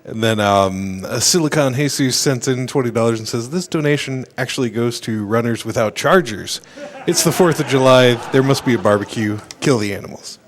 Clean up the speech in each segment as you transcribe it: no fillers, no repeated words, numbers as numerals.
And then Silicon Jesus sent in $20 and says, this donation actually goes to Runners Without Chargers. It's the 4th of July. There must be a barbecue. Kill the animals.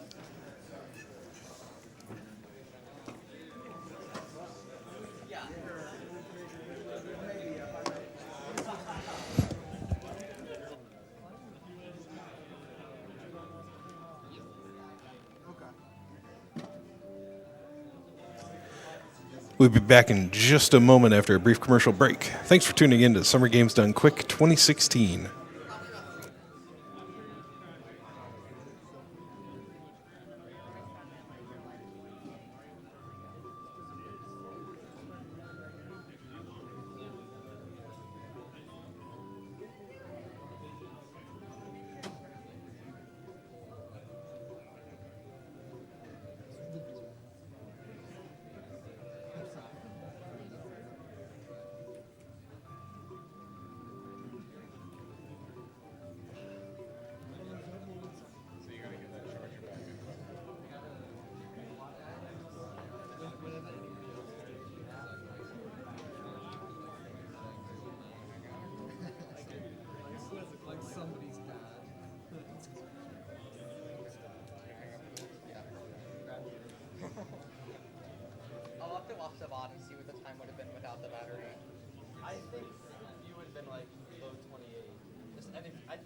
We'll be back in just a moment after a brief commercial break. Thanks for tuning in to Summer Games Done Quick 2016.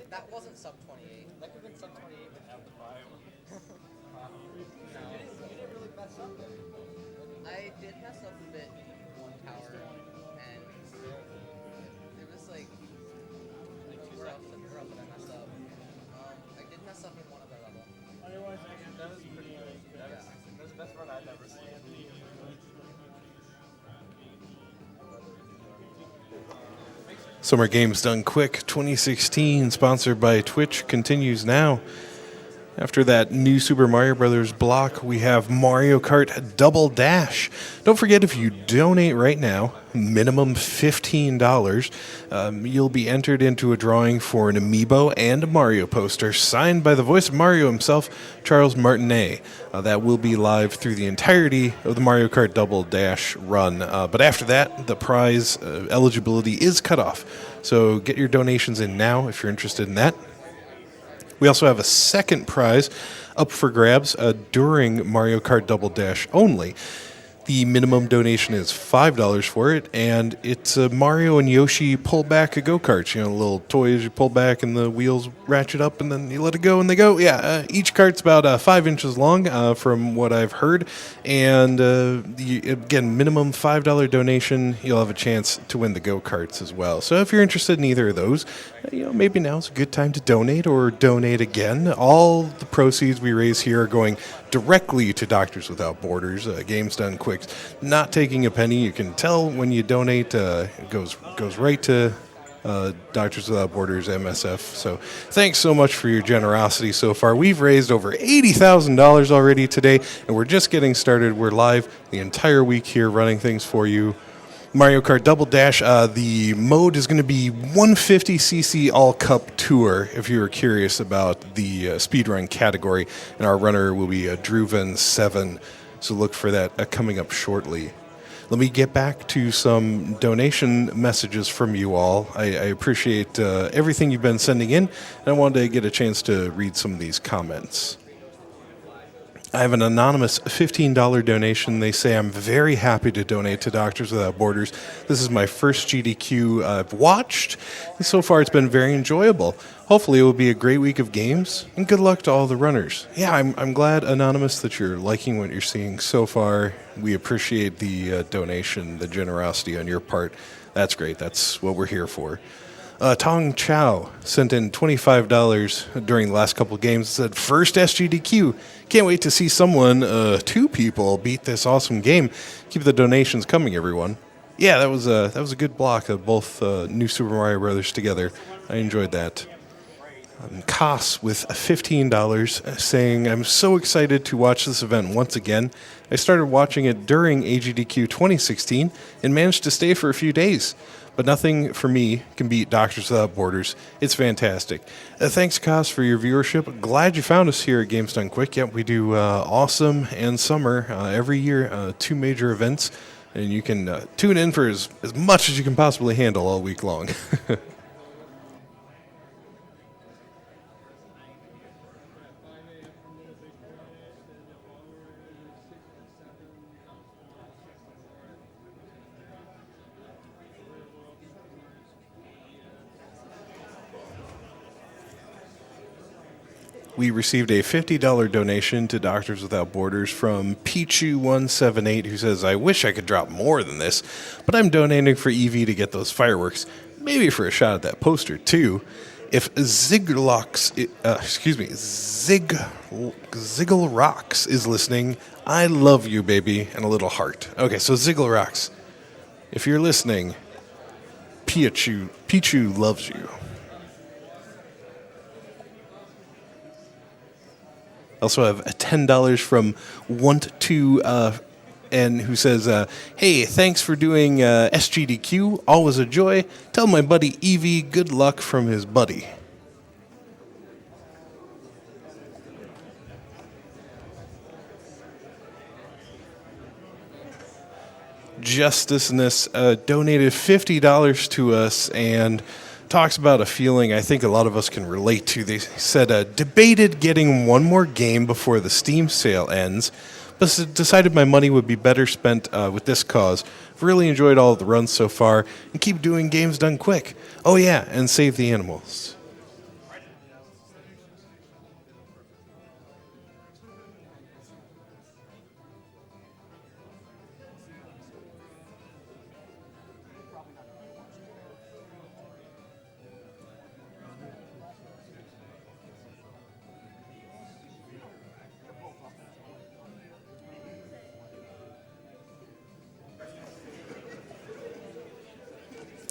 That wasn't sub 28. That could have been sub 28 without the file. No. You didn't really mess up then. I did mess up a bit in one tower, and it was like, where else did I mess up? I did mess up in one other level. Otherwise, that was pretty good. That was the best run I've ever seen. Summer Games Done Quick 2016, sponsored by Twitch, continues now. After that new Super Mario Bros. Block, we have Mario Kart Double Dash. Don't forget, if you donate right now, minimum $15, you'll be entered into a drawing for an amiibo and a Mario poster signed by the voice of Mario himself, Charles Martinet. That will be live through the entirety of the Mario Kart Double Dash run. But after that, the prize eligibility is cut off. So get your donations in now if you're interested in that. We also have a second prize up for grabs during Mario Kart Double Dash only. The minimum donation is $5 for it, and it's a Mario and Yoshi pull back go-karts. You know, little toys you pull back and the wheels ratchet up and then you let it go and they go. Yeah, each kart's about 5 inches long from what I've heard. And again, minimum $5 donation, you'll have a chance to win the go-karts as well. So if you're interested in either of those, maybe now's a good time to donate or donate again. All the proceeds we raise here are going directly to Doctors Without Borders, Games Done Quick. Not taking a penny. You can tell when you donate. It goes right to Doctors Without Borders, MSF. So thanks so much for your generosity so far. We've raised over $80,000 already today, and we're just getting started. We're live the entire week here running things for you. Mario Kart Double Dash, the mode is going to be 150cc All-Cup Tour, if you were curious about the speedrun category. And our runner will be druvan7, so look for that coming up shortly. Let me get back to some donation messages from you all. I appreciate everything you've been sending in, and I wanted to get a chance to read some of these comments. I have an anonymous $15 donation. They say, I'm very happy to donate to Doctors Without Borders. This is my first GDQ I've watched, and so far it's been very enjoyable. Hopefully it will be a great week of games, and good luck to all the runners. Yeah, I'm glad, Anonymous, that you're liking what you're seeing so far. We appreciate the donation, the generosity on your part. That's great. That's what we're here for. Tong Chow sent in $25 during the last couple of games. Said, first SGDQ. Can't wait to see someone, two people, beat this awesome game. Keep the donations coming, everyone. Yeah, that was a good block of both new Super Mario Brothers together. I enjoyed that. Koss with $15 saying, I'm so excited to watch this event once again. I started watching it during AGDQ 2016 and managed to stay for a few days. But nothing for me can beat Doctors Without Borders. It's fantastic. Thanks, Koss, for your viewership. Glad you found us here at Games Done Quick. Yep, we do Awesome and Summer every year, 2 major events. And you can tune in for as much as you can possibly handle all week long. We received a $50 donation to Doctors Without Borders from Pichu178, who says, I wish I could drop more than this, but I'm donating for EV to get those fireworks. Maybe for a shot at that poster, too. If Zigglrocks is listening, I love you, baby, and a little heart. Okay, so Zigglrocks, if you're listening, Pichu loves you. Also have $10 from Want2 and who says, hey, thanks for doing SGDQ. Always a joy. Tell my buddy Evie good luck from his buddy. Justiceness donated $50 to us and talks about a feeling I think a lot of us can relate to. They said, debated getting one more game before the Steam sale ends, but decided my money would be better spent with this cause. I've really enjoyed all of the runs so far, and keep doing Games Done Quick. Oh yeah, and save the animals.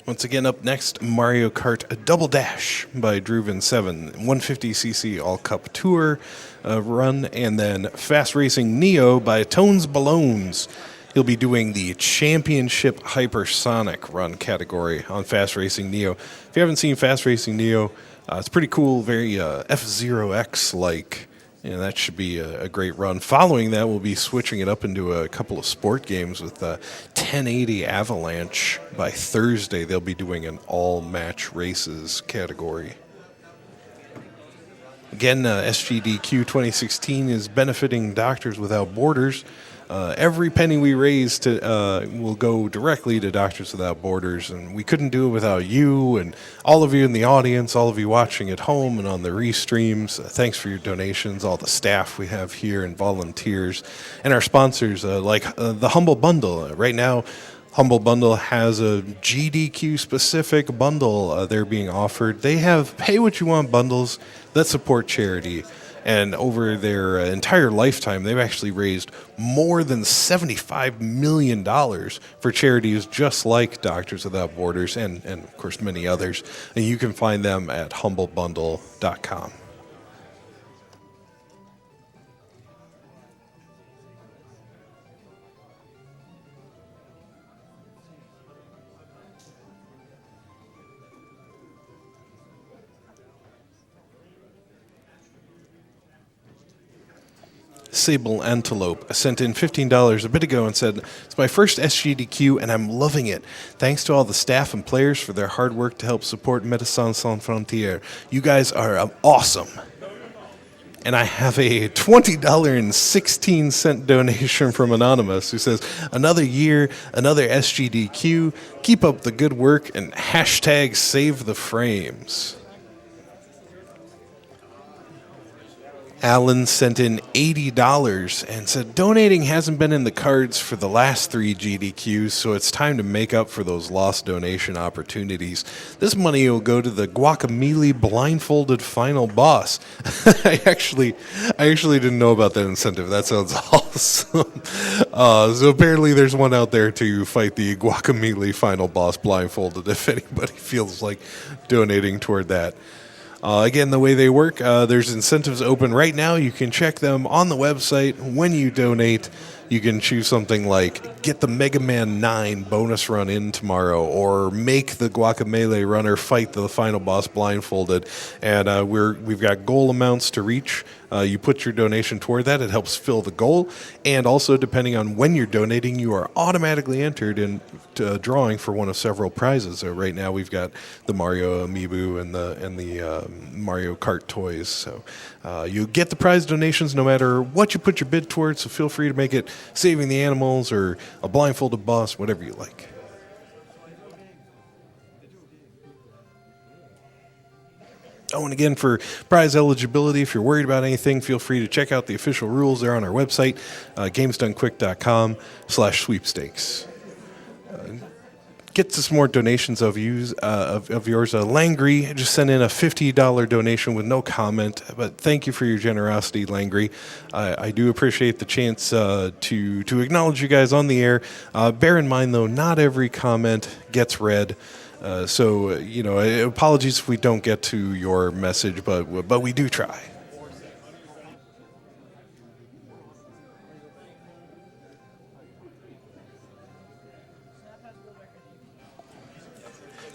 Once again, up next, Mario Kart Double Dash by druvan7, 150cc All Cup Tour run, and then Fast Racing Neo by Tones Ballones. He'll be doing the Championship Hypersonic run category on Fast Racing Neo. If you haven't seen Fast Racing Neo, it's pretty cool, very F-Zero-X-like. And that should be a great run. Following that, we'll be switching it up into a couple of sport games with 1080 Avalanche. By Thursday, they'll be doing an all-match races category. Again, SGDQ 2016 is benefiting Doctors Without Borders. Every penny we raise will go directly to Doctors Without Borders, and we couldn't do it without you and all of you in the audience, all of you watching at home and on the restreams. Thanks for your donations, all the staff we have here and volunteers, and our sponsors like the Humble Bundle. Right now, Humble Bundle has a GDQ-specific bundle they're being offered. They have pay-what-you-want bundles that support charity. And over their entire lifetime, they've actually raised more than $75 million for charities just like Doctors Without Borders and of course, many others. And you can find them at humblebundle.com. Sable Antelope sent in $15 a bit ago and said, it's my first SGDQ and I'm loving it. Thanks to all the staff and players for their hard work to help support Médecins Sans Frontières. You guys are awesome. And I have a $20.16 donation from Anonymous who says, another year, another SGDQ. Keep up the good work and hashtag save the frames. Alan sent in $80 and said, donating hasn't been in the cards for the last 3 GDQs, so it's time to make up for those lost donation opportunities. This money will go to the Guacamole blindfolded final boss. I actually didn't know about that incentive. That sounds awesome. So apparently there's one out there to fight the Guacamole final boss blindfolded if anybody feels like donating toward that. Again, the way they work, there's incentives open right now. You can check them on the website. When you donate, you can choose something like get the Mega Man 9 bonus run in tomorrow, or make the Guacamelee runner fight the final boss blindfolded. And we've got goal amounts to reach. You put your donation toward that. It helps fill the goal. And also, depending on when you're donating, you are automatically entered into a drawing for one of several prizes. So right now we've got the Mario Amiibo and the Mario Kart toys. So you get the prize donations no matter what you put your bid towards. So feel free to make it saving the animals or a blindfolded boss, whatever you like. Oh, and again, for prize eligibility, if you're worried about anything, feel free to check out the official rules there on our website, gamesdonequick.com/sweepstakes. Get to some more donations of yours. Langry just sent in a $50 donation with no comment, but thank you for your generosity, Langry. I do appreciate the chance to acknowledge you guys on the air. Bear in mind, though, not every comment gets read. So, apologies if we don't get to your message, but we do try.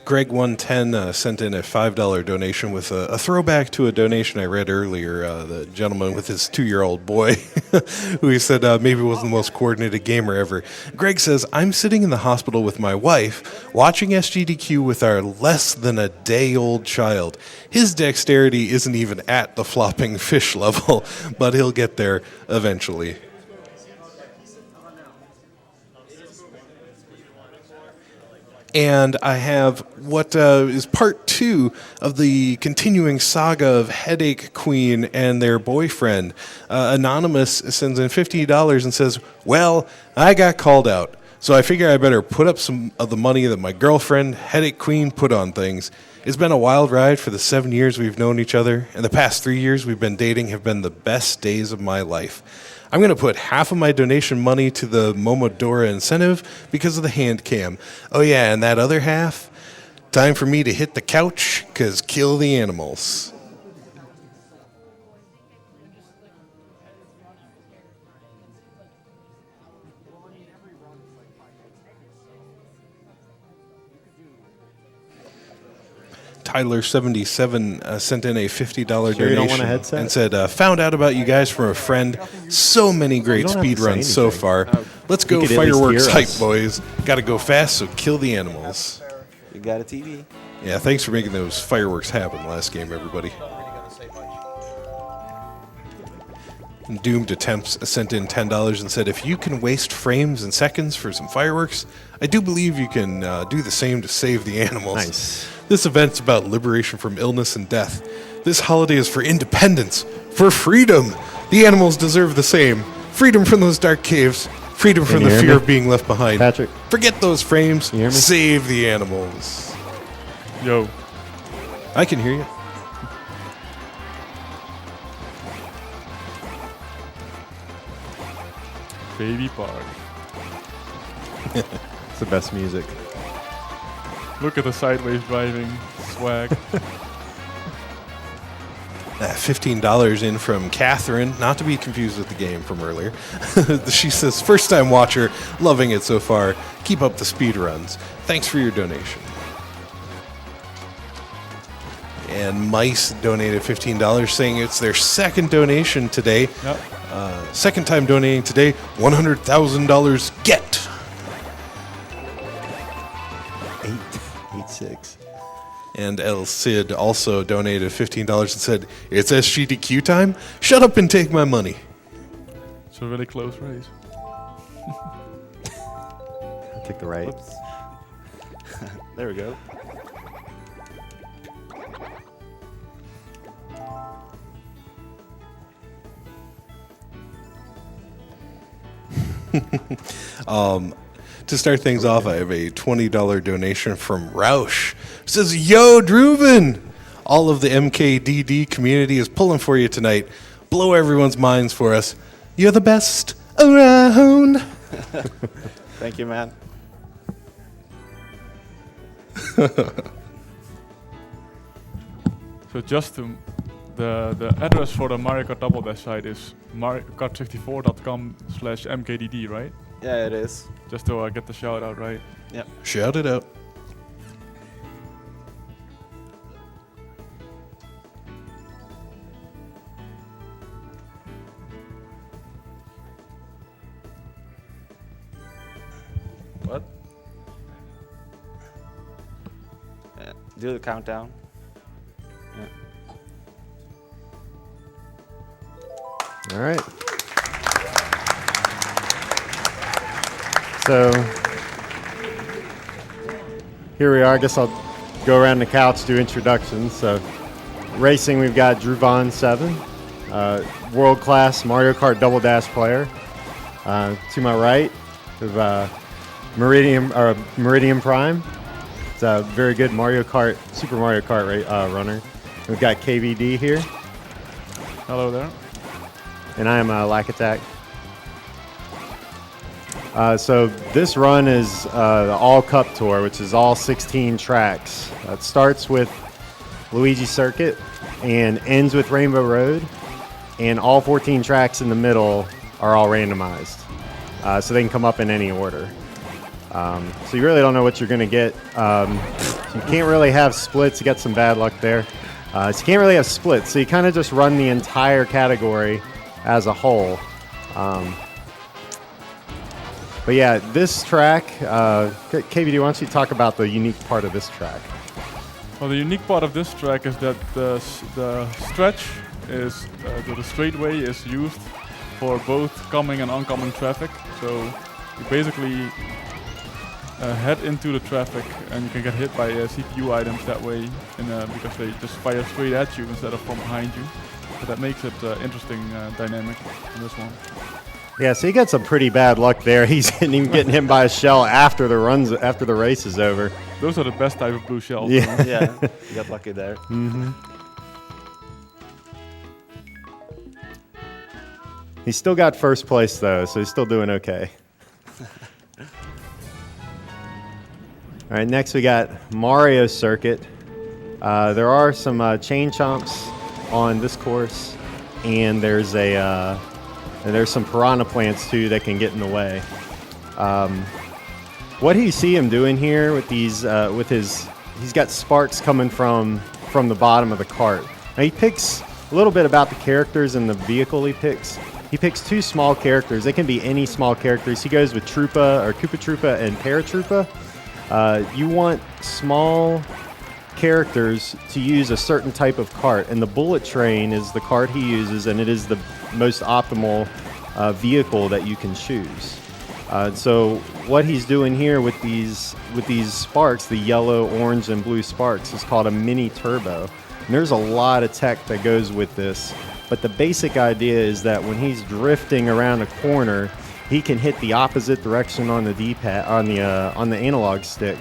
Greg110 sent in a $5 donation with a throwback to a donation I read earlier. The gentleman with his 2-year-old boy who he said maybe wasn't the most coordinated gamer ever. Greg says, I'm sitting in the hospital with my wife watching SGDQ with our less than a day-old child. His dexterity isn't even at the flopping fish level, but he'll get there eventually. And I have what is part 2 of the continuing saga of Headache Queen and their boyfriend. Anonymous sends in $50 and says, well, I got called out, so I figure I better put up some of the money that my girlfriend, Headache Queen, put on things. It's been a wild ride for the 7 years we've known each other, and the past 3 years we've been dating have been the best days of my life. I'm going to put half of my donation money to the Momodora incentive because of the hand cam. Oh yeah, and that other half, time for me to hit the couch, because kill the animals. Tyler77 sent in a $50 donation and said, found out about you guys from a friend. So many great speedruns so far. Let's go fireworks hype, boys. Got to go fast, so kill the animals. You got a TV. Yeah, thanks for making those fireworks happen last game, everybody. Doomed Attempts sent in $10 and said, if you can waste frames and seconds for some fireworks, I do believe you can do the same to save the animals. Nice. This event's about liberation from illness and death. This holiday is for independence, for freedom. The animals deserve the same. Freedom from those dark caves. Freedom from the fear of being left behind. Patrick. Forget those frames. You hear me? Save the animals. Yo. I can hear you. Baby Bug. It's the best music. Look at the sideways driving swag. $15 in from Catherine, not to be confused with the game from earlier. She says, first time watcher, loving it so far. Keep up the speed runs. Thanks for your donation. And Mice donated $15, saying it's their second donation today. Yep. Second time donating today, $100,000 get. 886. And El Cid also donated $15 and said, it's SGDQ time? Shut up and take my money. It's a really close race. I'll take the right. There we go. To start things off, I have a $20 donation from Roush. It says, yo, Druvan! All of the MKDD community is pulling for you tonight. Blow everyone's minds for us. You're the best around. Thank you, man. So just to, the address for the Mario Kart Double Dash site is mariokart64.com/mkdd, right? Yeah, it is. Just to get the shout out right. Yep. Shout it out. What? Yeah. Do the countdown. Yeah. All right. So here we are. I guess I'll go around the couch, do introductions. So racing, we've got druvan7, world-class Mario Kart Double Dash player. To my right, we have Meridian Prime. It's a very good Super Mario Kart runner. We've got KVD here, Hello there. and I am Lack Attack. So this run is the All Cup Tour, which is all 16 tracks. It starts with Luigi Circuit and ends with Rainbow Road, and all 14 tracks in the middle are all randomized, so they can come up in any order. So you really don't know what you're going to get. You can't really have splits. You got some bad luck there. So you can't really have splits, so you kind of just run the entire category as a whole. But yeah, this track, KVD, why don't you talk about the unique part of this track? Well, the unique part of this track is that the stretch is, the straightway is used for both coming and oncoming traffic. So you basically head into the traffic and you can get hit by CPU items that way because they just fire straight at you instead of from behind you. So that makes it interesting dynamic in this one. Yeah, so he got some pretty bad luck there. He's getting hit by a shell after the race is over. Those are the best type of blue shells. Yeah. Yeah, you got lucky there. Mm-hmm. He's still got first place though, so he's still doing okay. All right, next we got Mario Circuit. There are some chain chomps on this course, and there's some piranha plants too that can get in the way. What do you see him doing here with these? He's got sparks coming from the bottom of the cart. Now he picks a little bit about the characters and the vehicle he picks. He picks two small characters. They can be any small characters. He goes with Troopa or Koopa Troopa and Paratroopa. You want small characters to use a certain type of cart, and the Bullet Train is the cart he uses, and it is the most optimal vehicle that you can choose. So what he's doing here with these sparks, the yellow, orange, and blue sparks, is called a mini turbo. And there's a lot of tech that goes with this, but the basic idea is that when he's drifting around a corner, he can hit the opposite direction on the D-pad, on the analog stick,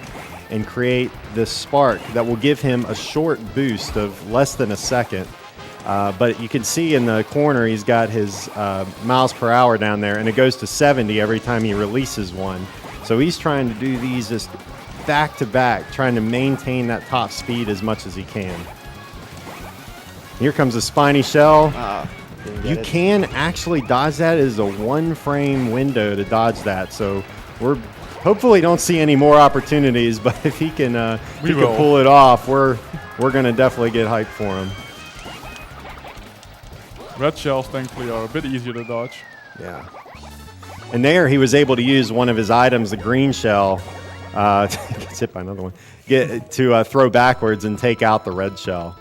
and create this spark that will give him a short boost of less than a second. But you can see in the corner he's got his miles per hour down there, and it goes to 70 every time he releases one. So he's trying to do these just back to back, trying to maintain that top speed as much as he can. Here comes a spiny shell. You can actually dodge that. It is a 1-frame window to dodge that. So we're hopefully don't see any more opportunities, but if he can pull it off, we're gonna definitely get hyped for him. Red shells, thankfully, are a bit easier to dodge. Yeah. And there he was able to use one of his items, the green shell, gets hit by another one, to throw backwards and take out the red shell.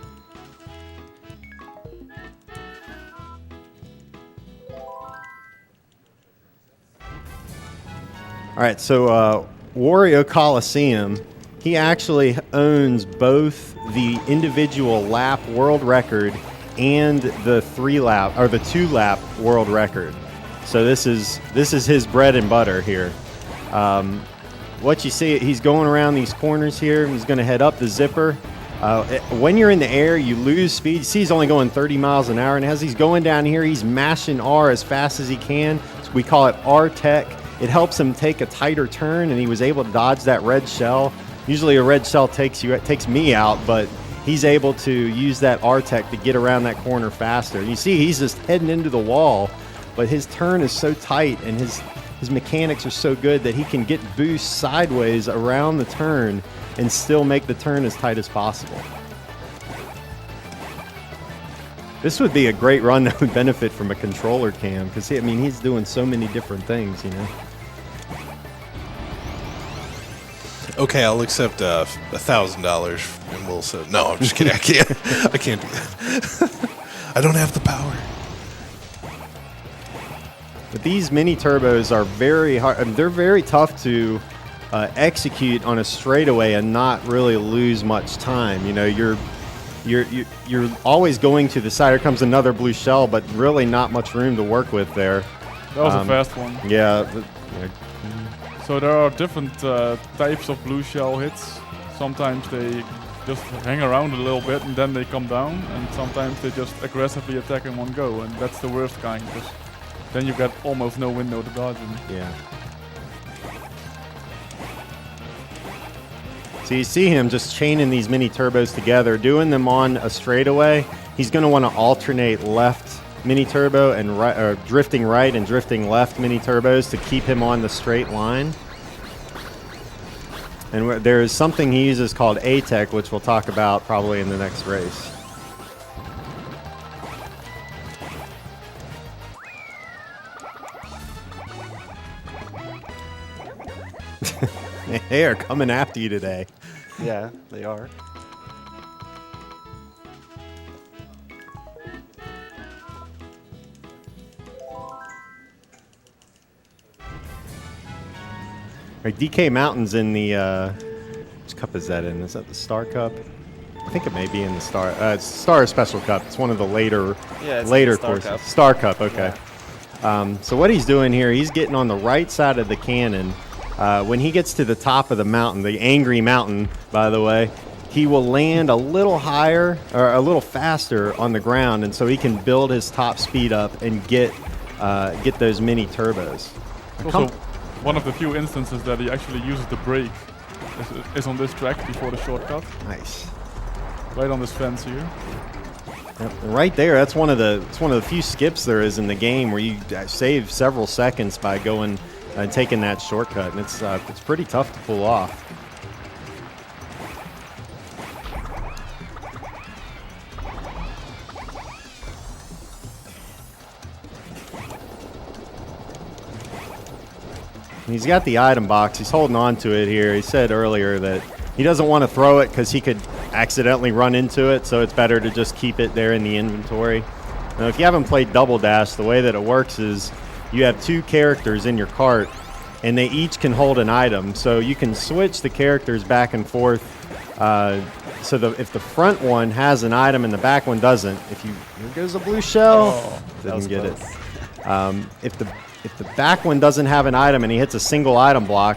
All right, so Wario Coliseum, he actually owns both the individual lap world record and the 2-lap world record. So this is his bread and butter here. What you see, he's going around these corners here. He's going to head up the zipper. When you're in the air, you lose speed. You see he's only going 30 miles an hour, and as he's going down here, he's mashing R as fast as he can. So we call it R-Tech. It helps him take a tighter turn, and he was able to dodge that red shell. Usually a red shell takes me out, but he's able to use that R-Tech to get around that corner faster. You see, he's just heading into the wall, but his turn is so tight and his mechanics are so good that he can get boost sideways around the turn and still make the turn as tight as possible. This would be a great run that would benefit from a controller cam, because I mean, he's doing so many different things, you know. Okay, I'll accept $1,000 and we'll say, no, I'm just kidding. I can't. I can't do that. I don't have the power. But these mini turbos are very hard. They're very tough to execute on a straightaway and not really lose much time. You know, you're always going to the side. Here comes another blue shell, but really not much room to work with there. That was a fast one. Yeah. So there are different types of blue shell hits. Sometimes they just hang around a little bit and then they come down, and sometimes they just aggressively attack in one go, and that's the worst kind, because then you get almost no window to dodge in. Yeah. So you see him just chaining these mini turbos together, doing them on a straightaway. He's going to want to alternate left mini turbo and right, or drifting right and drifting left mini turbos to keep him on the straight line. And there is something he uses called A-Tech, which we'll talk about probably in the next race. They are coming after you today. Yeah, they are. Right, DK Mountain's in the, which cup is that in? Is that the Star Cup? I think it may be in the Star, it's Star Special Cup. It's one of the later Star courses. Cup. Star Cup, okay. Yeah. So what he's doing here, he's getting on the right side of the cannon. When he gets to the top of the mountain, the Angry Mountain, by the way, he will land a little higher or a little faster on the ground, and so he can build his top speed up and get those mini turbos. Also, one of the few instances that he actually uses the brake is on this track before the shortcut. Nice. Right on this fence here. Yep. Right there, that's one of the few skips there is in the game where you save several seconds by going and taking that shortcut, and it's pretty tough to pull off. He's got the item box. He's holding on to it here. He said earlier that he doesn't want to throw it because he could accidentally run into it, so it's better to just keep it there in the inventory. Now, if you haven't played Double Dash, the way that it works is you have two characters in your cart, and they each can hold an item. So you can switch the characters back and forth. So if the front one has an item and the back one doesn't, here goes a blue shell. Didn't get it. If the back one doesn't have an item and he hits a single item block,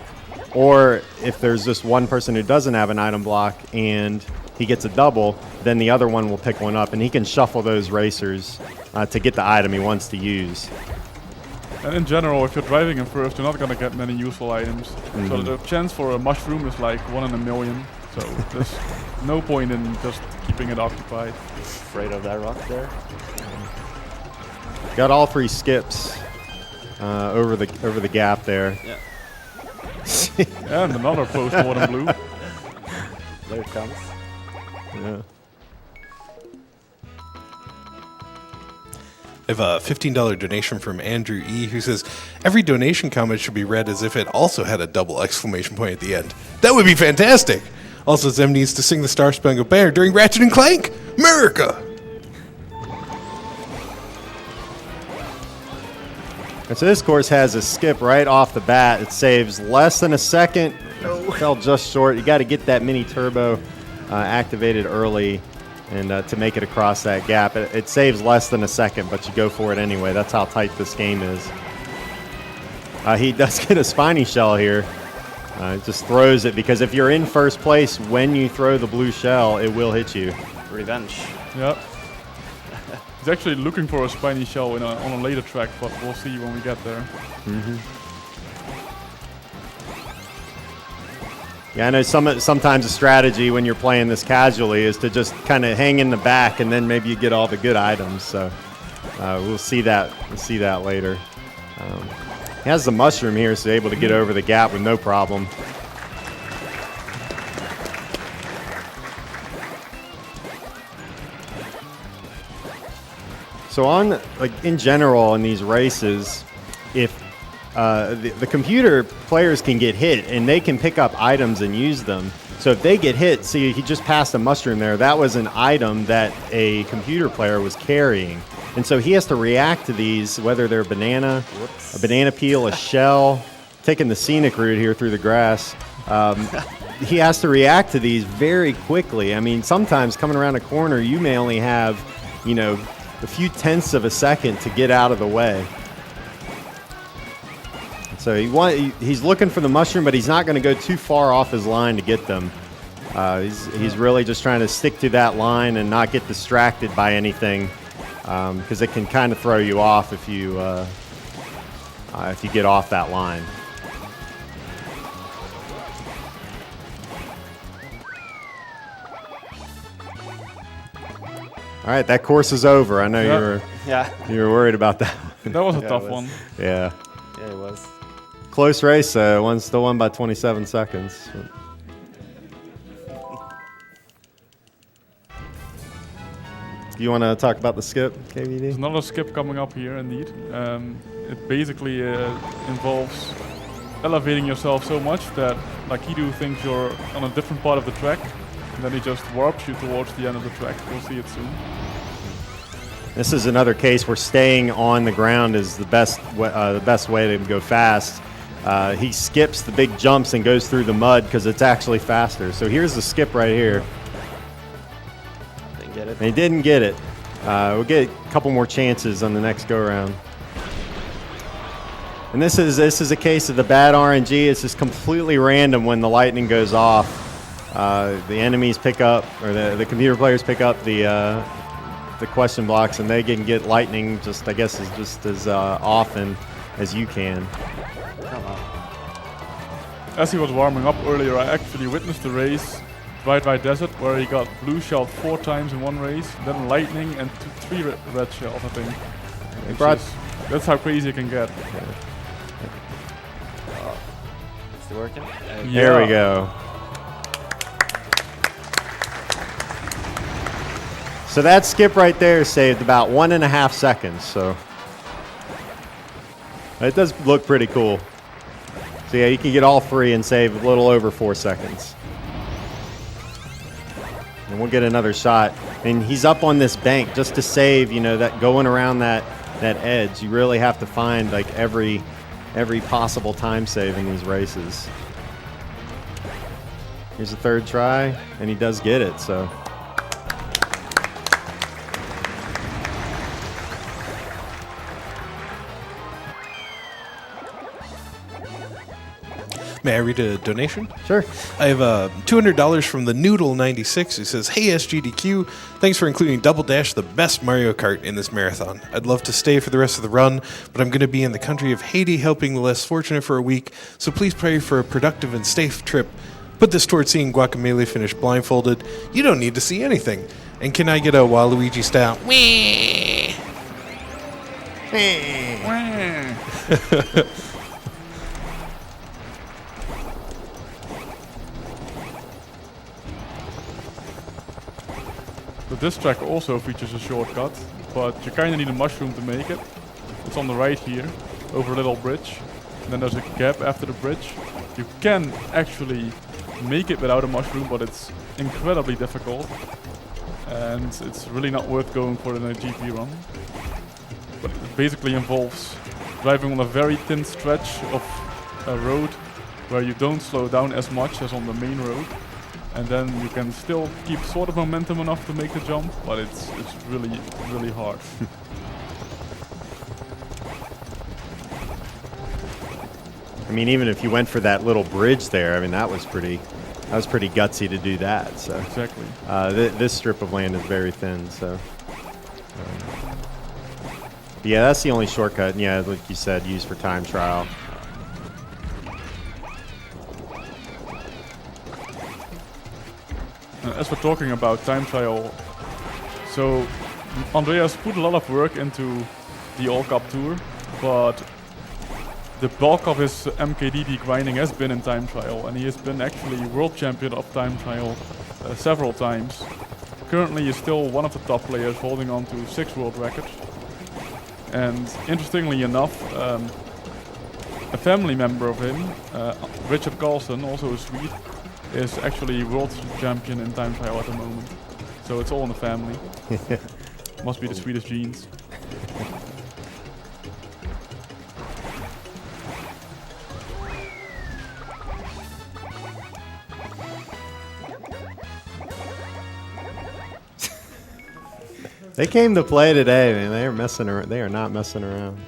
or if there's just one person who doesn't have an item block and he gets a double, then the other one will pick one up, and he can shuffle those racers to get the item he wants to use. And in general, if you're driving in first, you're not going to get many useful items. Mm-hmm. So the chance for a mushroom is like 1 in a million. So there's no point in just keeping it occupied. Afraid of that rock there? Got all three skips over the gap there. Yeah. And another post-mortem blue. There it comes. Yeah. I have a $15 donation from Andrew E., who says, every donation comment should be read as if it also had a double exclamation point at the end. That would be fantastic! Also, Zem needs to sing the Star Spangled Banner during Ratchet and Clank! America! And so this course has a skip right off the bat. It saves less than a second. Fell just short. You got to get that mini turbo activated early and to make it across that gap. It saves less than a second, but you go for it anyway. That's how tight this game is. He does get a spiny shell here. Just throws it, because if you're in first place when you throw the blue shell, it will hit you. Revenge. Yep. He's actually looking for a spiny shell on a later track, but we'll see when we get there. Mm-hmm. Yeah, I know sometimes a strategy when you're playing this casually is to just kind of hang in the back, and then maybe you get all the good items. So we'll see that. We'll see that later. He has the mushroom here, so able to get over the gap with no problem. So in general in these races, if the computer players can get hit and they can pick up items and use them. So if they get hit, see, he just passed a mushroom there. That was an item that a computer player was carrying. And so he has to react to these, whether they're a banana peel, a shell, taking the scenic route here through the grass. He has to react to these very quickly. I mean, sometimes coming around a corner, you may only have, a few tenths of a second to get out of the way. So he's looking for the mushroom, but he's not going to go too far off his line to get them. He's really just trying to stick to that line and not get distracted by anything, because it can kind of throw you off if you get off that line. All right, that course is over. I know you were worried about that. That was a tough one. Yeah. Yeah, it was. Close race. Still won by 27 seconds. Do you want to talk about the skip, KVD? There's another skip coming up here, indeed. It basically involves elevating yourself so much that Lakidu thinks you're on a different part of the track, and then he just warps you towards the end of the track. We'll see it soon. This is another case where staying on the ground is the best way to go fast. He skips the big jumps and goes through the mud because it's actually faster. So here's the skip right here. Didn't get it. And he didn't get it. We'll get a couple more chances on the next go-around. And this is a case of the bad RNG. It's just completely random when the lightning goes off. The enemies pick up, or the computer players pick up the question blocks, and they can get lightning just as often as you can. As he was warming up earlier, I actually witnessed the race, Right Desert, where he got blue shelled 4 times in one race, then lightning and 3 red shells, I think. That's how crazy it can get. Is it working? There we go. So that skip right there saved about 1.5 seconds. So it does look pretty cool. So yeah, you can get all 3 and save a little over 4 seconds. And we'll get another shot. And he's up on this bank just to save, that going around that edge. You really have to find every possible time save in these races. Here's the 3rd try, and he does get it. So. May I read a donation? Sure. I have $200 from the Noodle96 who says, "Hey SGDQ, thanks for including Double Dash, the best Mario Kart in this marathon. I'd love to stay for the rest of the run, but I'm going to be in the country of Haiti helping the less fortunate for a week, so please pray for a productive and safe trip. Put this towards seeing Guacamelee finish blindfolded. You don't need to see anything. And can I get a Waluigi style? Wee. This track also features a shortcut, but you kind of need a mushroom to make it. It's on the right here, over a little bridge. And then there's a gap after the bridge. You can actually make it without a mushroom, but it's incredibly difficult. And it's really not worth going for in a GP run. But it basically involves driving on a very thin stretch of a road where you don't slow down as much as on the main road. And then you can still keep sort of momentum enough to make the jump, but it's really, really hard. I mean, even if you went for that little bridge there, I mean, that was pretty gutsy to do that. So Exactly. This strip of land is very thin, so. Yeah, that's the only shortcut. And yeah, like you said, used for time trial. as we're talking about time trial, so Andreas put a lot of work into the All Cup Tour, but the bulk of his MKDD grinding has been in time trial, and he has been actually world champion of time trial several times. Currently, he's still one of the top players, holding on to 6 world records. And interestingly enough, a family member of him, Richard Carlson, also a Swede, is actually world champion in time trial at the moment. So it's all in the family. Must be the Swedish genes. They came to play today, man. They are messing around. They are not messing around.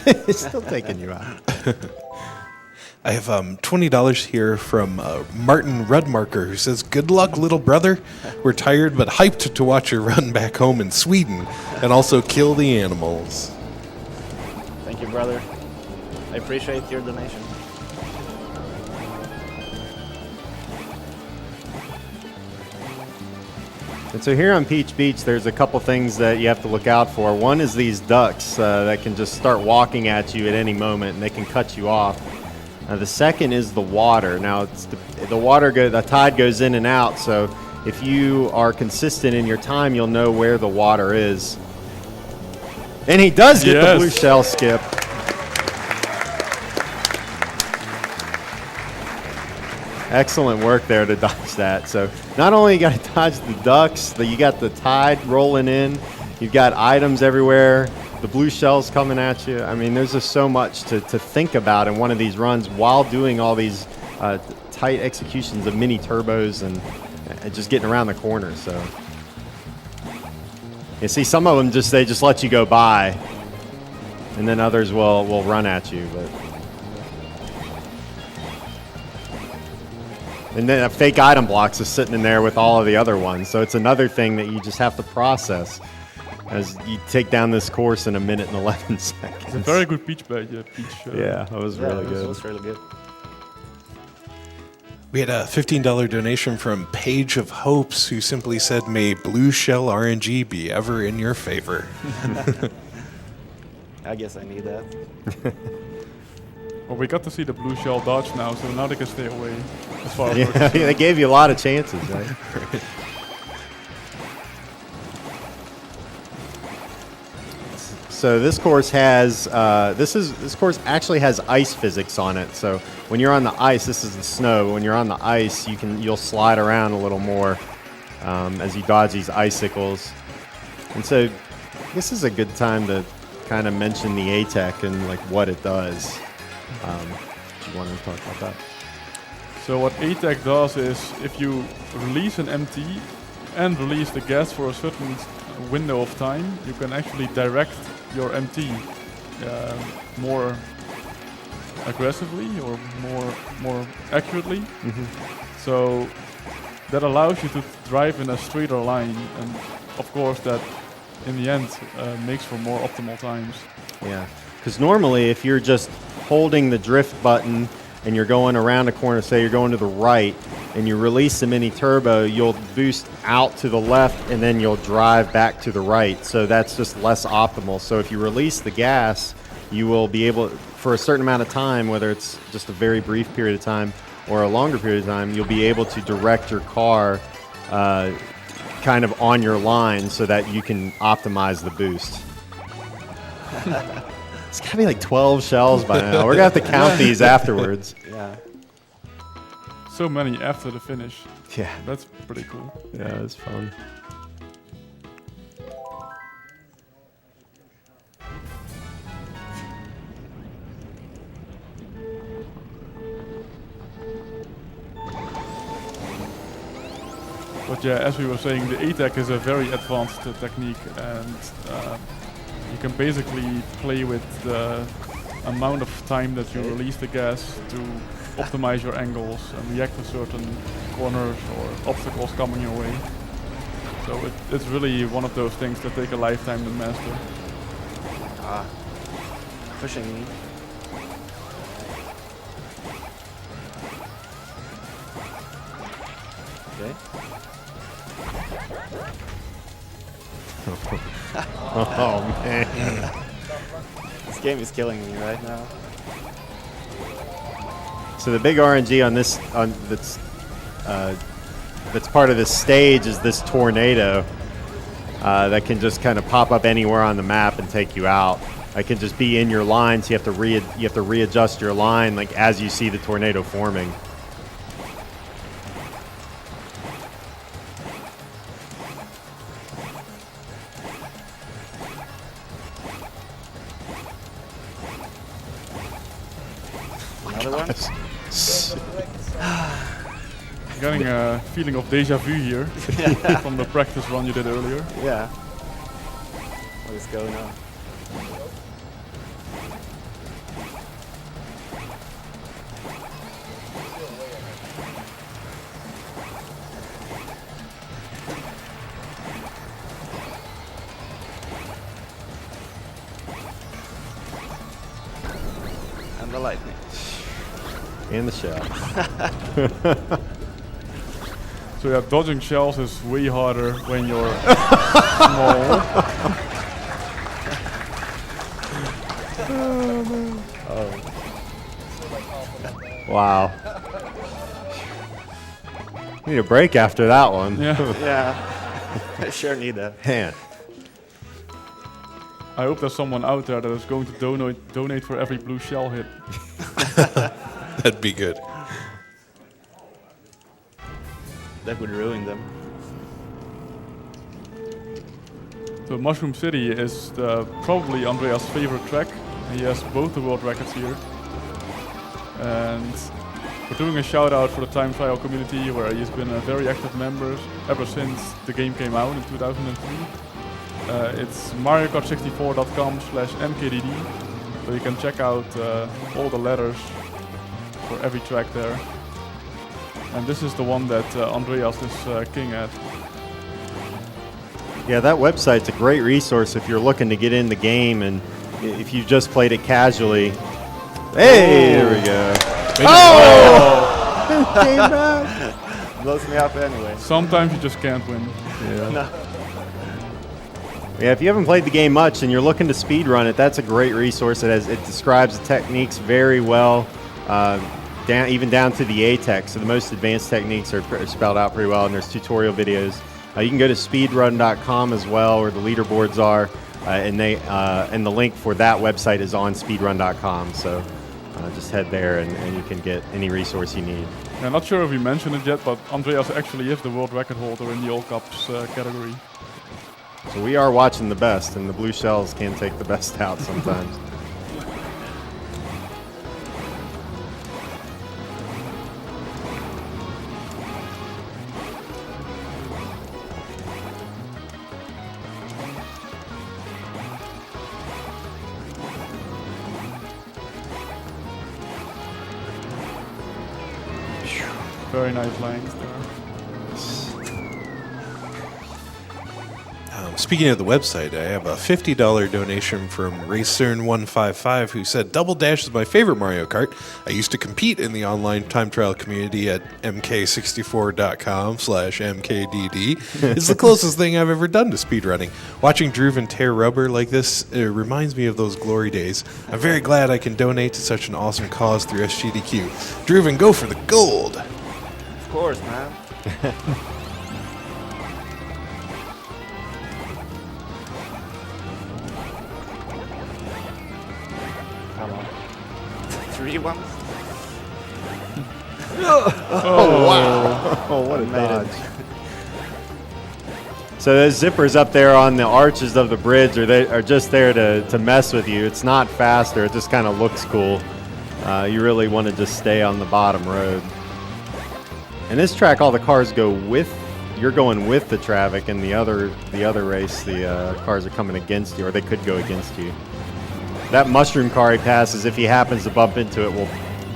It's still taking you out. I have $20 here from Martin Rudmarker, who says, "Good luck, little brother. We're tired but hyped to watch you run back home in Sweden and also kill the animals." Thank you, brother. I appreciate your donation. And so here on Peach Beach, there's a couple things that you have to look out for. One is these ducks that can just start walking at you at any moment, and they can cut you off. The second is the water. Now, it's the tide goes in and out, so if you are consistent in your time, you'll know where the water is. And he does get the blue shell skip. Excellent work there to dodge that. So not only you got to dodge the ducks, you got the tide rolling in, you've got items everywhere, the blue shells coming at you. I mean, there's just so much to think about in one of these runs while doing all these tight executions of mini turbos and just getting around the corner. So you see, some of them they just let you go by, and then others will run at you. And then a fake item blocks is sitting in there with all of the other ones. So it's another thing that you just have to process as you take down this course in 1 minute and 11 seconds. It's a very good peach bag. Yeah, that was really good. It was really good. We had a $15 donation from Page of Hopes, who simply said, "May blue shell RNG be ever in your favor." I guess I need that. Well, we got to see the blue shell dodge now, so now they can stay away. As far as Yeah, they gave you a lot of chances, right? So this course has this course actually has ice physics on it. So when you're on the ice, this is the snow. When you're on the ice, you'll slide around a little more as you dodge these icicles. And so this is a good time to kind of mention the ATEC and like what it does. Do you want to talk about that? So what ATEC does is, if you release an MT and release the gas for a certain window of time, you can actually direct your MT more aggressively or more accurately. So that allows you to drive in a straighter line, and of course that in the end makes for more optimal times. Yeah, because normally if you're just holding the drift button and you're going around a corner, say you're going to the right, and you release the mini turbo, you'll boost out to the left and then you'll drive back to the right. So that's just less optimal. So if you release the gas, you will be able, for a certain amount of time, whether it's just a very brief period of time or a longer period of time, you'll be able to direct your car kind of on your line so that you can optimize the boost. It's got to be like 12 shells by now. We're going to have to count these afterwards. Yeah. So many after the finish. Yeah. That's pretty cool. Yeah, it's fun. But yeah, as we were saying, the ATEC is a very advanced technique, and you can basically play with the amount of time that you release the gas to optimize your angles and react to certain corners or obstacles coming your way. So it's really one of those things that take a lifetime to master. Pushing me. Okay. Oh man. This game is killing me right now. So the big RNG on this that's part of this stage is this tornado that can just kind of pop up anywhere on the map and take you out. It can just be in your line, so you have to readjust your line like as you see the tornado forming. Another one? I'm getting a feeling of deja vu here from the practice run you did earlier. Yeah. What is going on? And the lightning. And the shell. So yeah, dodging shells is way harder when you're small. Wow. Need a break after that one. Yeah. Yeah. I sure need that. Man. I hope there's someone out there that is going to donate for every blue shell hit. That'd be good. That would ruin them. So Mushroom City is probably Andreas' favorite track. He has both the world records here. And we're doing a shout out for the time trial community where he's been a very active member ever since the game came out in 2003. It's mariokart64.com/mkdd, so you can check out all the letters for every track there. And this is the one that Andreas is king at. Yeah, that website's a great resource if you're looking to get in the game and if you've just played it casually. Hey, there we go. Oh! Came back. Blows me up anyway. Sometimes you just can't win. No. Yeah, if you haven't played the game much and you're looking to speedrun it, that's a great resource. It describes the techniques very well, even down to the A-Tech. So the most advanced techniques are spelled out pretty well, and there's tutorial videos. You can go to speedrun.com as well, where the leaderboards are, and the link for that website is on speedrun.com. So just head there and you can get any resource you need. I'm not sure if we mentioned it yet, but Andreas actually is the world record holder in the All Cups category. So we are watching the best, and the blue shells can take the best out sometimes. Very nice lines there. Speaking of the website, I have a $50 donation from RaceCern155 who said, Double Dash is my favorite Mario Kart. I used to compete in the online time trial community at mk64.com/mkdd. It's the closest thing I've ever done to speedrunning. Watching Druvan tear rubber like this reminds me of those glory days. I'm very glad I can donate to such an awesome cause through SGDQ. Druvan, go for the gold! Of course, man. Come on. 3 ones? Oh, what a dodge. So those zippers up there on the arches of the bridge are just there to mess with you. It's not faster. It just kind of looks cool. You really want to just stay on the bottom road. And this track, all the cars go with. You're going with the traffic, and the other race, the cars are coming against you, or they could go against you. That mushroom car he passes, if he happens to bump into it, will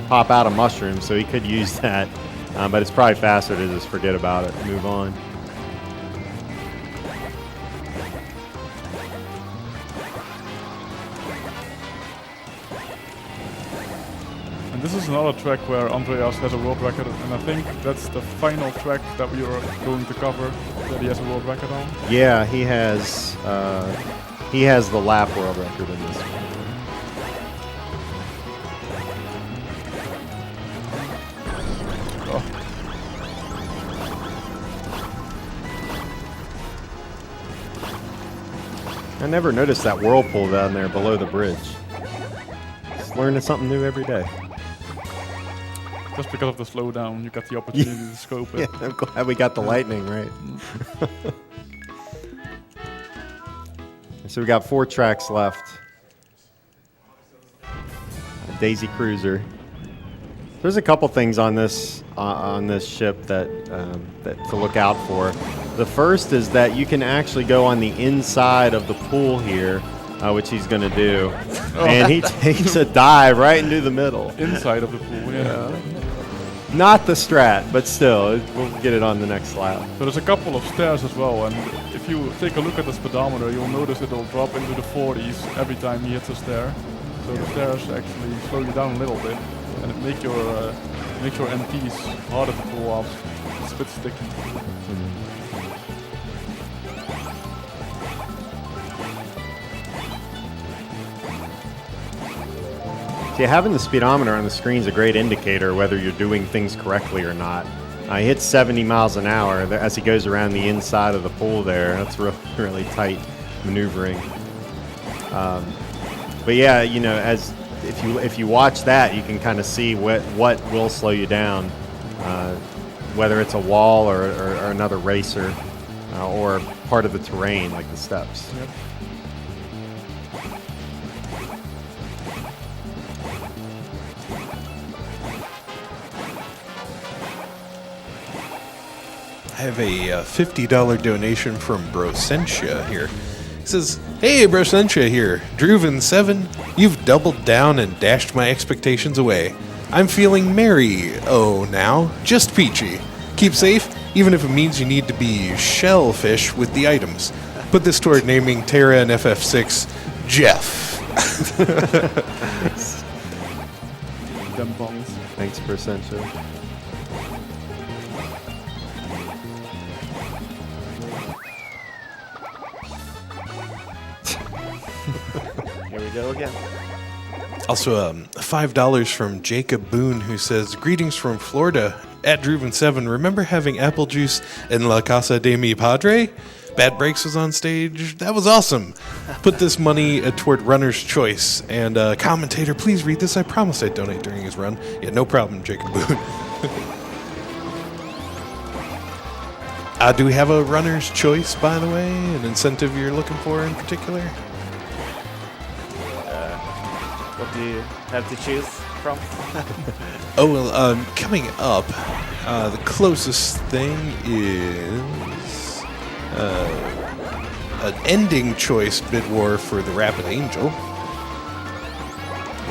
pop out a mushroom, so he could use that. But it's probably faster to just forget about it and move on. And And this is another track where Andreas has a world record, and I think that's the final track that we are going to cover that he has a world record on. Yeah, he has the lap world record in this one. Oh. I never noticed that whirlpool down there below the bridge. Just learning something new every day. Just because of the slowdown, you got the opportunity to scope it. Yeah, I'm glad we got the lightning right. So we got 4 tracks left. Daisy Cruiser. There's a couple things on this ship that to look out for. The first is that you can actually go on the inside of the pool here, which he's going to do, and he takes a dive right into the middle. Inside of the pool, yeah. Not the strat, but still, we'll get it on the next lap. So there's a couple of stairs as well, and if you take a look at the speedometer, you'll notice it'll drop into the 40s every time he hits a stair. So the stairs actually slow you down a little bit, and it makes your MTs harder to pull off. It's a bit sticky. See, having the speedometer on the screen is a great indicator whether you're doing things correctly or not. He hits 70 miles an hour as he goes around the inside of the pool there. That's really tight maneuvering. But yeah, you know, if you watch that, you can kind of see what will slow you down, whether it's a wall or another racer or part of the terrain like the steps. Yep. I have a $50 donation from Brosentia here. He says, "Hey, Brosentia here. druvan7, you've doubled down and dashed my expectations away. I'm feeling merry, now, just peachy. Keep safe, even if it means you need to be shellfish with the items. Put this toward naming Terra and FF6 Jeff." Them bombs. Thanks, Percentia. Here we go again. Also, $5 from Jacob Boone, who says, "Greetings from Florida. At druvan7, remember having apple juice in La Casa de mi Padre? Bad Breaks was on stage. That was awesome. Put this money toward Runner's Choice. And commentator, please read this. I promised I'd donate during his run." Yeah, no problem, Jacob Boone. Do we have a Runner's Choice, by the way? An incentive you're looking for in particular? What do you have to choose from? Coming up, the closest thing is an ending choice bid war for the Rapid Angel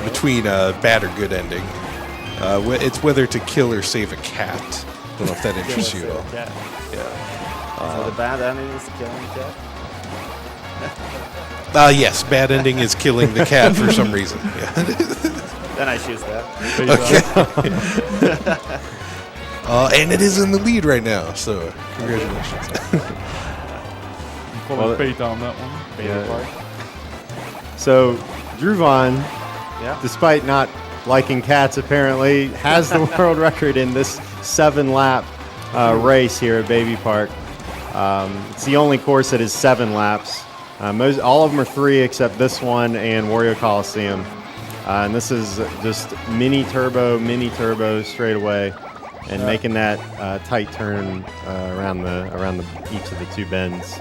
between bad or good ending. It's whether to kill or save a cat. Don't know if that interests you at all. Yeah. Yeah. So the bad ending is killing cat. Yes, bad ending is killing the cat for some reason. Yeah. Then I choose that. Okay. And it is in the lead right now, so congratulations. Calling Peta on that one. Beta part. So, Druvan, Yeah. despite not liking cats apparently, has the world record in this 7-lap race here at Baby Park. It's the only course that is 7 laps. All of them are 3 except this one and Wario Coliseum. And this is just mini turbo straight away, and making that tight turn around each of the 2 bends.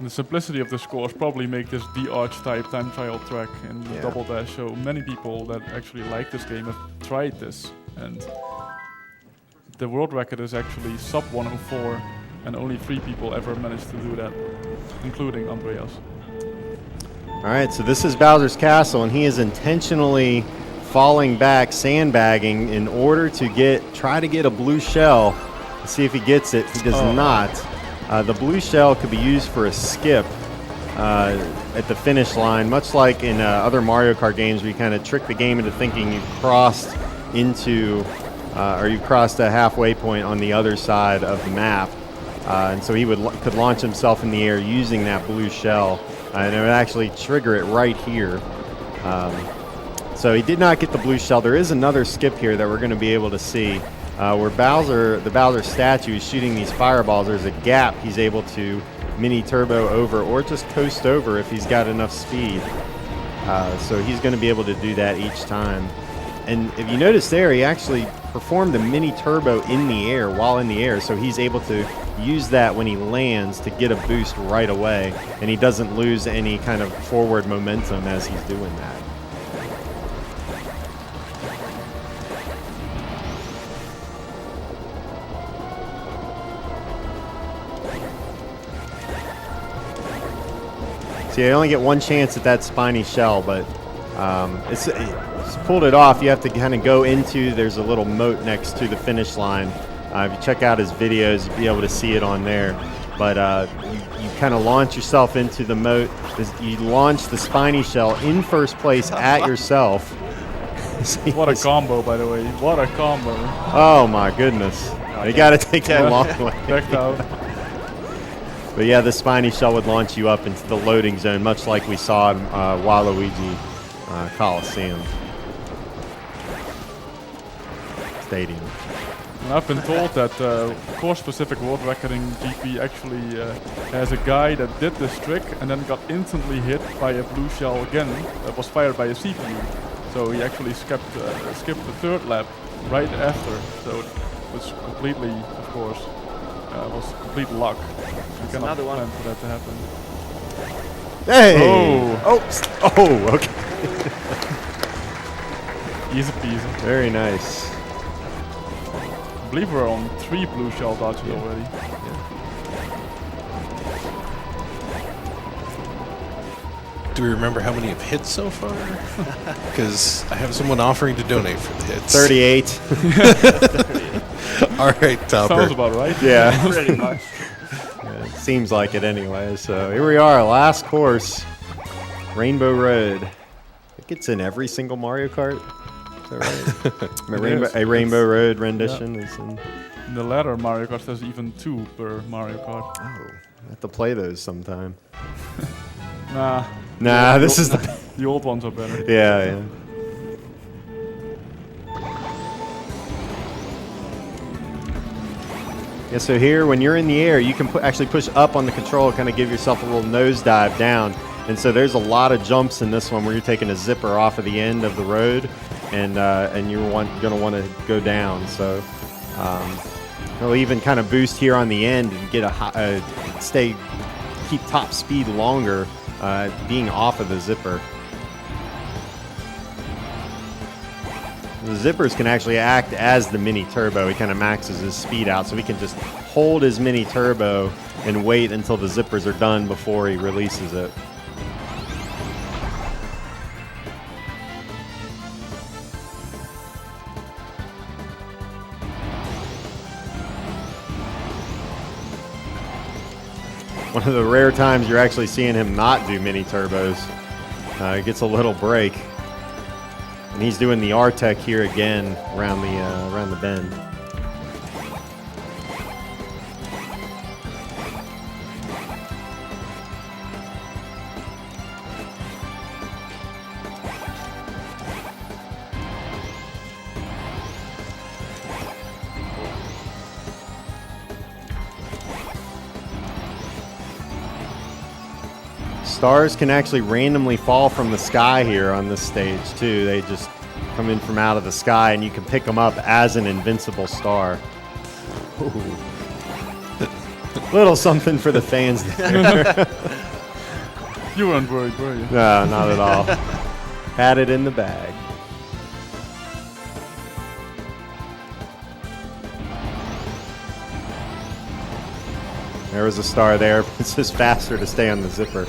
The simplicity of this course probably make this the archetype time trial track in the Double Dash. So many people that actually like this game have tried this, and the world record is actually sub 104, and only 3 people ever managed to do that, including Andreas. All right, so this is Bowser's Castle, and he is intentionally falling back, sandbagging, in order to try to get a blue shell. Let's see if he gets it. He does not. The blue shell could be used for a skip at the finish line, much like in other Mario Kart games where you kind of trick the game into thinking you've crossed into, or you crossed a halfway point on the other side of the map. And so he could launch himself in the air using that blue shell, and it would actually trigger it right here. So he did not get the blue shell. There is another skip here that we're going to be able to see, where the Bowser statue is shooting these fireballs. There's a gap he's able to mini turbo over, or just coast over if he's got enough speed. So he's going to be able to do that each time. And if you notice there, he actually performed the mini turbo in the air while in the air, so he's able to use that when he lands to get a boost right away, and he doesn't lose any kind of forward momentum as he's doing that. See, I only get one chance at that spiny shell, but it's pulled it off. You have to kind of go into, there's a little moat next to the finish line. If you check out his videos, you'll be able to see it on there. But you kind of launch yourself into the moat. You launch the spiny shell in first place at yourself. What a combo, by the way. What a combo. Oh, my goodness. You got to take that long way. Decked out. But yeah, the spiny shell would launch you up into the loading zone, much like we saw in Waluigi Coliseum Stadium. And I've been told that course-specific world recording GP actually has a guy that did this trick and then got instantly hit by a blue shell again that was fired by a CPU. So he actually skipped the third lap right after. So it was completely, of course, was complete luck. You cannot another one. plan for that to happen. Hey! Oh. Okay. Easy peasy. Very nice. I believe we're on 3 blue shell dodges already. Do we remember how many have hit so far? Because I have someone offering to donate for the hits. 38. All right, Topper. Sounds about right. Yeah. Pretty much. Yeah, it seems like it anyway. So here we are, last course, Rainbow Road. I think it's in every single Mario Kart. Is that right? A Rainbow Road rendition is in. In the latter Mario Kart, there's even 2 per Mario Kart. Oh, I have to play those sometime. Nah, this is the. The old ones are better. Yeah. Yeah, so here, when you're in the air, you can actually push up on the control, kind of give yourself a little nosedive down. And so there's a lot of jumps in this one where you're taking a zipper off of the end of the road, and you're going to want to go down. So it'll even kind of boost here on the end and get keep top speed longer, being off of the zipper. The zippers can actually act as the mini turbo. He kind of maxes his speed out, so he can just hold his mini turbo and wait until the zippers are done before he releases it. One of the rare times you're actually seeing him not do mini turbos. He gets a little break. And he's doing the R-Tech here again around the bend. Stars can actually randomly fall from the sky here on this stage too. They just come in from out of the sky, and you can pick them up as an invincible star. Ooh. Little something for the fans there. You weren't worried, were you? No, not at all. Had it in the bag. There was a star there. It's just faster to stay on the zipper.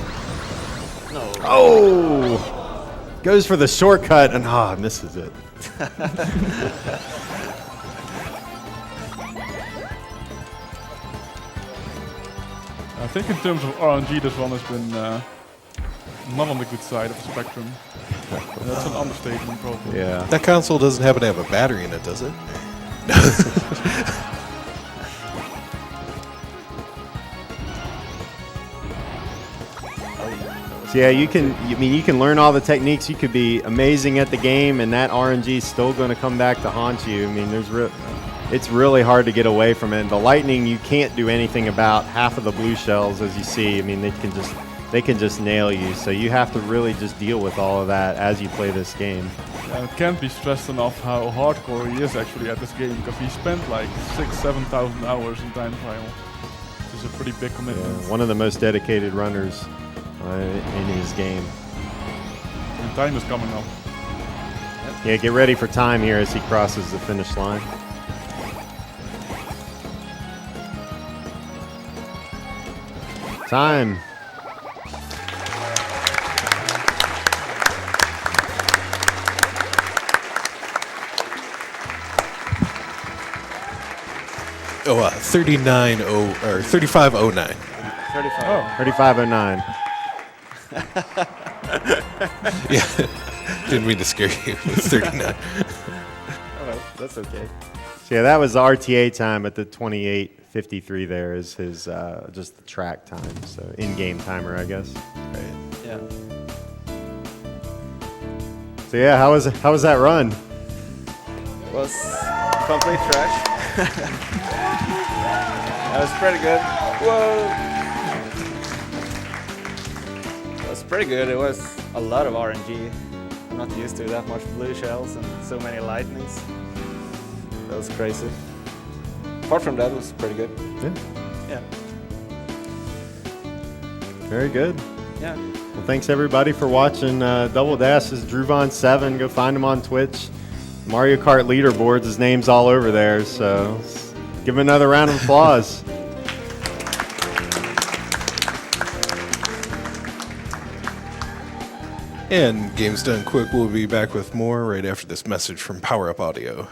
No. Oh! Goes for the shortcut and misses it. I think in terms of RNG, this one has been not on the good side of the spectrum. And that's an understatement, probably. Yeah. That console doesn't happen to have a battery in it, does it? So yeah, you can. I mean, you can learn all the techniques. You could be amazing at the game, and that RNG is still going to come back to haunt you. I mean, it's really hard to get away from it. The lightning, you can't do anything about. Half of the blue shells, as you see, I mean, they can just nail you. So you have to really just deal with all of that as you play this game. And it can't be stressed enough how hardcore he is actually at this game, because he spent like 6,000-7,000 hours in time trial. Which is a pretty big commitment. Yeah, one of the most dedicated runners in his game. And time is coming up. Yeah, get ready for time here as he crosses the finish line. Time. Oh, 3509. 35. Oh, 3509. Yeah, didn't mean to scare you. It's 39. Oh, well, that's okay. So yeah, that was the RTA time, but the 28:53 there is his just the track time, so in-game timer, I guess. Right. Yeah. So yeah, how was that run? Was complete trash. That was pretty good. Whoa! It was pretty good. It was a lot of RNG. I'm not used to that much blue shells and so many lightnings. That was crazy. Apart from that, it was pretty good. Yeah, Yeah. very good. Yeah. Well, thanks everybody for watching Double Dash's druvan7. Go find him on Twitch. Mario Kart leaderboards, his name's all over there, so give him another round of applause. And Games Done Quick. We'll be back with more right after this message from Power Up Audio.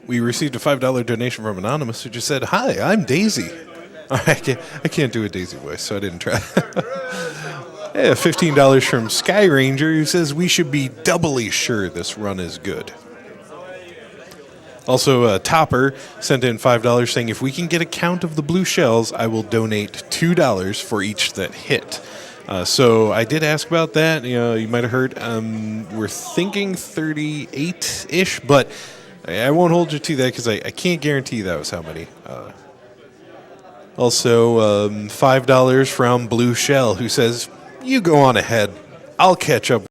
We received a $5 donation from Anonymous who just said, "Hi, I'm Daisy." I can't do a Daisy voice, so I didn't try. Yeah, $15 from Sky Ranger who says, "We should be doubly sure this run is good." Also, Topper sent in $5 saying, "If we can get a count of the blue shells, I will donate $2 for each that hit." So I did ask about that. You know, you might have heard. We're thinking 38-ish, but I won't hold you to that because I can't guarantee that was how many. Also, $5 from Blue Shell, who says, "You go on ahead. I'll catch up."